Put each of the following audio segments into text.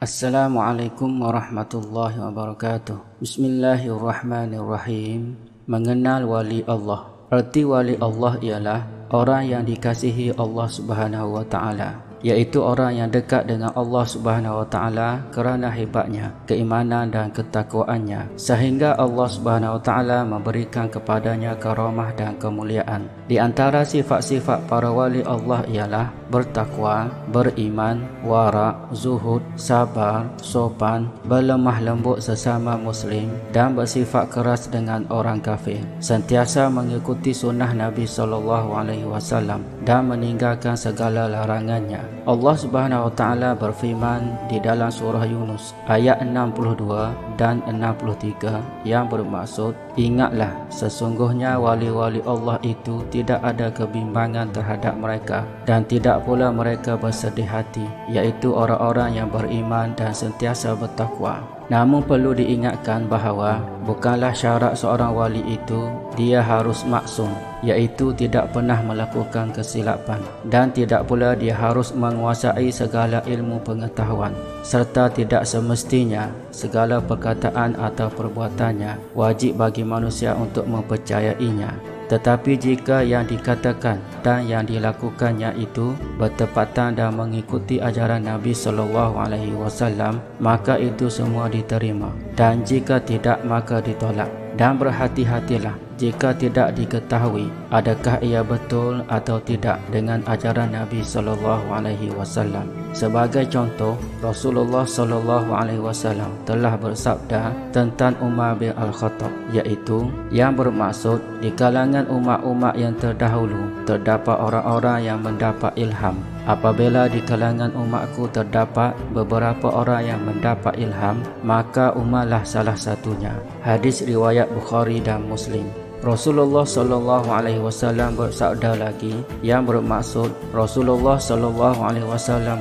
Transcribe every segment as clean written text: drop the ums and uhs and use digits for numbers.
Assalamualaikum warahmatullahi wabarakatuh. Bismillahirrahmanirrahim. Mengenal wali Allah. Arti wali Allah ialah orang yang dikasihi Allah Subhanahu wa taala, iaitu orang yang dekat dengan Allah Subhanahu wa taala kerana hebatnya keimanan dan ketakwaannya, sehingga Allah Subhanahu wa taala memberikan kepadanya karamah dan kemuliaan. Di antara sifat-sifat para wali Allah ialah bertakwa, beriman, wara', zuhud, sabar, sopan, berlemah lembut sesama muslim dan bersifat keras dengan orang kafir, sentiasa mengikuti sunnah Nabi SAW dan meninggalkan segala larangannya. Allah Subhanahu wa taala berfirman di dalam surah Yunus ayat 62 dan 63 yang bermaksud, ingatlah sesungguhnya wali-wali Allah itu tidak ada kebimbangan terhadap mereka dan tidak pula mereka bersedih hati, iaitu orang-orang yang beriman dan sentiasa bertakwa. Namun perlu diingatkan bahawa bukanlah syarat seorang wali itu dia harus maksum, iaitu tidak pernah melakukan kesilapan, dan tidak pula dia harus menguasai segala ilmu pengetahuan, serta tidak semestinya segala perkataan atau perbuatannya wajib bagi manusia untuk mempercayainya. Tetapi jika yang dikatakan dan yang dilakukannya itu bertepatan dan mengikuti ajaran Nabi SAW, maka itu semua diterima, dan jika tidak maka ditolak. Dan berhati-hatilah jika tidak diketahui adakah ia betul atau tidak dengan ajaran Nabi SAW. Sebagai contoh, Rasulullah SAW telah bersabda tentang Umar bin Al-Khattab, iaitu yang bermaksud di kalangan umat-umat yang terdahulu terdapat orang-orang yang mendapat ilham. Apabila di kalangan umatku terdapat beberapa orang yang mendapat ilham, maka Umarlah salah satunya. Hadis riwayat Bukhari dan Muslim. Rasulullah SAW bersabda lagi yang bermaksud, Rasulullah SAW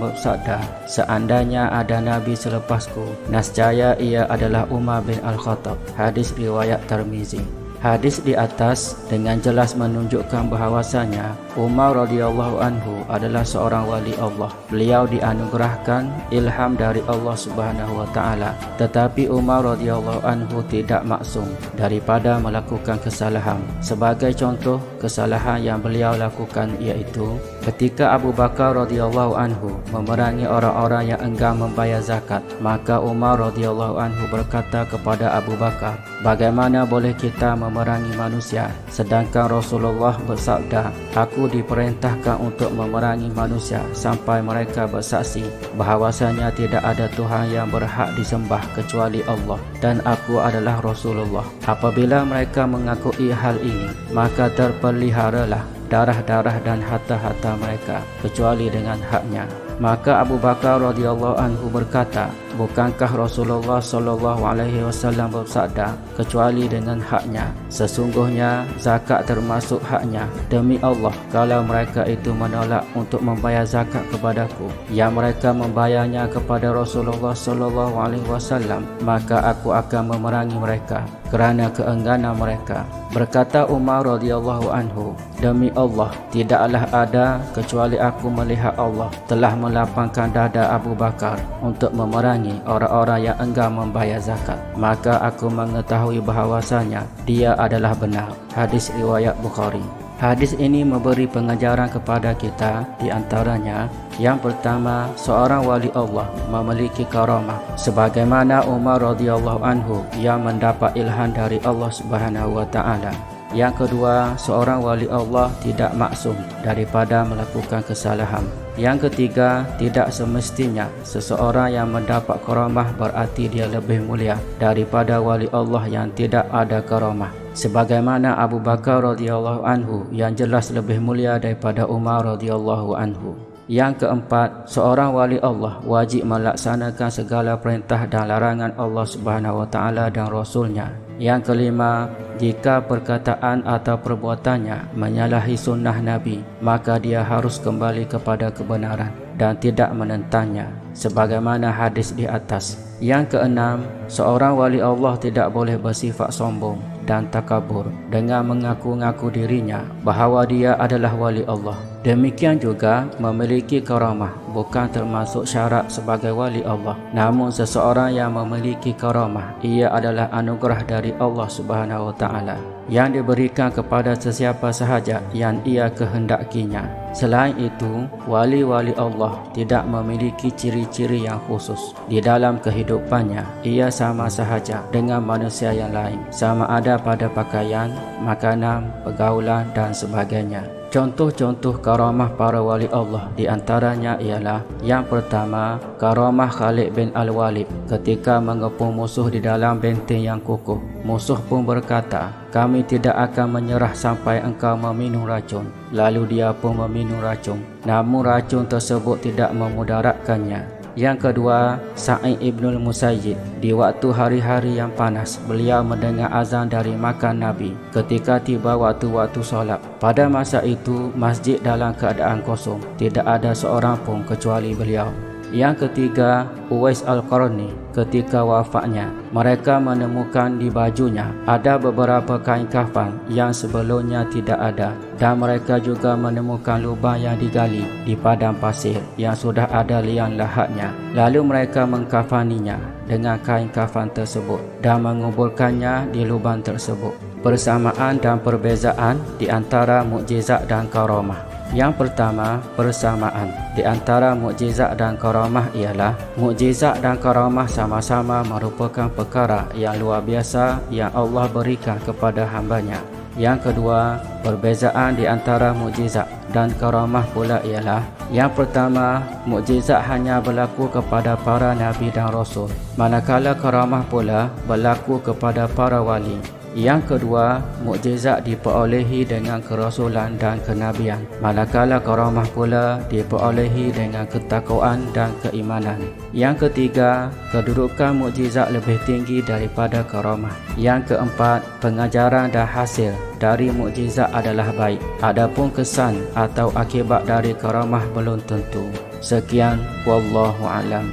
bersabda, seandainya ada Nabi selepasku, nescaya ia adalah Umar bin Al-Khattab. Hadis riwayat Tirmizi. Hadis di atas dengan jelas menunjukkan bahawasanya Umar radhiyallahu anhu adalah seorang wali Allah. Beliau dianugerahkan ilham dari Allah Subhanahu wa taala, tetapi Umar radhiyallahu anhu tidak maksum daripada melakukan kesalahan. Sebagai contoh kesalahan yang beliau lakukan iaitu ketika Abu Bakar radhiyallahu anhu memerangi orang-orang yang enggan membayar zakat, maka Umar radhiyallahu anhu berkata kepada Abu Bakar, bagaimana boleh kita memerangi manusia sedangkan Rasulullah bersabda, aku diperintahkan untuk memerangi manusia sampai mereka bersaksi bahawasanya tidak ada Tuhan yang berhak disembah kecuali Allah dan aku adalah Rasulullah. Apabila mereka mengakui hal ini, maka terpeliharalah darah-darah dan harta-harta mereka kecuali dengan haknya. Maka Abu Bakar radhiyallahu anhu berkata, bukankah Rasulullah SAW bersabda kecuali dengan haknya? Sesungguhnya zakat termasuk haknya. Demi Allah, kalau mereka itu menolak untuk membayar zakat kepadaku, yang mereka membayarnya kepada Rasulullah SAW, maka aku akan memerangi mereka kerana keengganan mereka. Berkata Umar radhiyallahu anhu, demi Allah, tidaklah ada kecuali aku melihat Allah telah melapangkan dada Abu Bakar untuk memerangi orang-orang yang enggan membayar zakat, maka aku mengetahui bahawasanya dia adalah benar. Hadis riwayat Bukhari. Hadis ini memberi pengajaran kepada kita, di antaranya yang pertama, seorang wali Allah memiliki karamah sebagaimana Umar radhiyallahu anhu yang mendapat ilham dari Allah Subhanahu wa taala. Yang kedua, seorang wali Allah tidak maksum daripada melakukan kesalahan. Yang ketiga, tidak semestinya seseorang yang mendapat karamah berarti dia lebih mulia daripada wali Allah yang tidak ada karamah. Sebagaimana Abu Bakar radhiyallahu anhu yang jelas lebih mulia daripada Umar radhiyallahu anhu. Yang keempat, seorang wali Allah wajib melaksanakan segala perintah dan larangan Allah Subhanahu wa taala dan Rasulnya. Yang kelima, jika perkataan atau perbuatannya menyalahi sunnah Nabi, maka dia harus kembali kepada kebenaran dan tidak menentangnya, sebagaimana hadis di atas. Yang keenam, seorang wali Allah tidak boleh bersifat sombong dan takabur dengan mengaku-ngaku dirinya bahawa dia adalah wali Allah Demikian juga memiliki karamah bukan termasuk syarat sebagai wali Allah. Namun seseorang yang memiliki karamah, ia adalah anugerah dari Allah Subhanahu wa taala yang diberikan kepada sesiapa sahaja yang ia kehendakinya. Selain itu, wali-wali Allah tidak memiliki ciri-ciri yang khusus di dalam kehidupannya. Ia sama sahaja dengan manusia yang lain, sama ada pada pakaian, makanan, pergaulan dan sebagainya. Contoh-contoh karamah para wali Allah di antaranya ialah: yang pertama, karamah Khalid bin Al-Walid ketika mengepung musuh di dalam benteng yang kukuh. Musuh pun berkata, "Kami tidak akan menyerah sampai engkau meminum racun." Lalu dia pun meminum racun, namun racun tersebut tidak memudaratkannya. Yang kedua, Sa'id ibnul Musayyib. Di waktu hari-hari yang panas, beliau mendengar azan dari makam Nabi ketika tiba waktu-waktu solat. Pada masa itu, masjid dalam keadaan kosong, tidak ada seorang pun kecuali beliau. Yang ketiga, Uwais Al-Qarni. Ketika wafatnya, mereka menemukan di bajunya ada beberapa kain kafan yang sebelumnya tidak ada, dan mereka juga menemukan lubang yang digali di padang pasir yang sudah ada liang lahatnya. Lalu mereka mengkafaninya dengan kain kafan tersebut dan menguburkannya di lubang tersebut. Persamaan dan perbezaan di antara mukjizat dan karamah. Yang pertama, persamaan di antara mukjizat dan karamah ialah mukjizat dan karamah sama-sama merupakan perkara yang luar biasa yang Allah berikan kepada hamba-Nya. Yang kedua, perbezaan di antara mukjizat dan karamah pula ialah: yang pertama, mukjizat hanya berlaku kepada para nabi dan rasul, manakala karamah pula berlaku kepada para wali. Yang kedua, mukjizat diperolehi dengan kerasulan dan kenabian, manakala karamah pula diperolehi dengan ketakwaan dan keimanan. Yang ketiga, kedudukan mukjizat lebih tinggi daripada karamah. Yang keempat, pengajaran dan hasil dari mukjizat adalah baik, adapun kesan atau akibat dari karamah belum tentu. Sekian, wallahu alam.